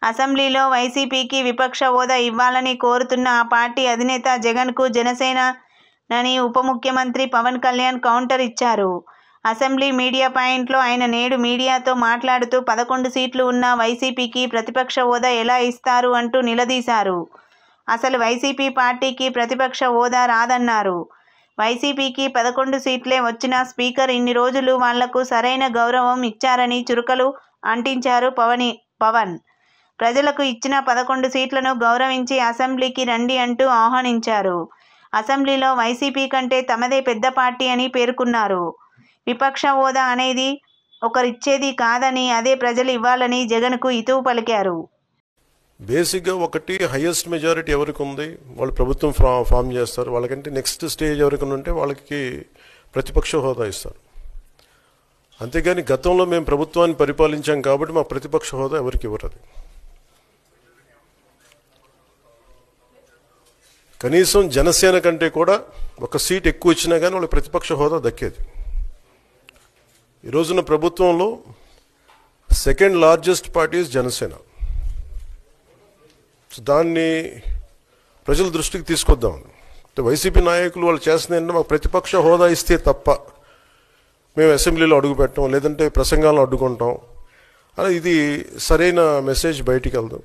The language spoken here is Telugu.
అసెంబ్లీలో వైసీపీకి విపక్ష హోదా ఇవ్వాలని కోరుతున్న ఆ పార్టీ అధినేత జగన్కు జనసేనాని ఉప ముఖ్యమంత్రి పవన్ కళ్యాణ్ కౌంటర్ ఇచ్చారు. అసెంబ్లీ మీడియా పాయింట్లో ఆయన నేడు మీడియాతో మాట్లాడుతూ 11 సీట్లు ఉన్న వైసీపీకి ప్రతిపక్ష హోదా ఎలా ఇస్తారు అంటూ నిలదీశారు. అసలు వైసీపీ పార్టీకి ప్రతిపక్ష హోదా రాదన్నారు. వైసీపీకి 11 సీట్లే వచ్చినా స్పీకర్ ఇన్ని రోజులు వాళ్లకు సరైన గౌరవం ఇచ్చారని చురకలు అంటించారు పవన్. ప్రజలకు ఇచ్చిన 11 సీట్లను గౌరవించి అసెంబ్లీకి రండి అంటూ ఆహ్వానించారు. అసెంబ్లీలో వైసీపీ కంటే తమదే పెద్ద పార్టీ అని పేర్కొన్నారు. విపక్ష హోదా అనేది ఒకరిచ్చేది కాదని అదే ప్రజలు ఇవ్వాలని జగన్కు హితవు పలికారు. బేసిక్గా ఒకటి హైయెస్ట్ మెజారిటీ ఎవరికి ఉంది వాళ్ళు ప్రభుత్వం ఫామ్ చేస్తారు. వాళ్ళకంటే నెక్స్ట్ స్టేజ్ ఎవరికి ఉంటే వాళ్ళకి ప్రతిపక్ష హోదా ఇస్తారు. అంతేగాని గతంలో మేము ప్రభుత్వాన్ని పరిపాలించాం కాబట్టి మా ప్రతిపక్ష హోదా ఎవరికి ఇవ్వరు. కనీసం జనసేన కంటే కూడా ఒక సీట్ ఎక్కువ ఇచ్చినా కానీ వాళ్ళకి ప్రతిపక్ష హోదా దక్కేది. ఈ రోజున ప్రభుత్వంలో సెకండ్ లార్జెస్ట్ పార్టీ జనసేన. దాన్ని ప్రజల దృష్టికి తీసుకొద్దాం. వైసీపీ నాయకులు వాళ్ళు చేస్తుంది ఏంటంటే మాకు ప్రతిపక్ష హోదా ఇస్తే తప్ప మేము అసెంబ్లీలో అడుగు పెట్టాం, లేదంటే ప్రసంగాలను అడ్డుకుంటాం. ఇది సరైన మెసేజ్ బయటికి వెళ్దాం.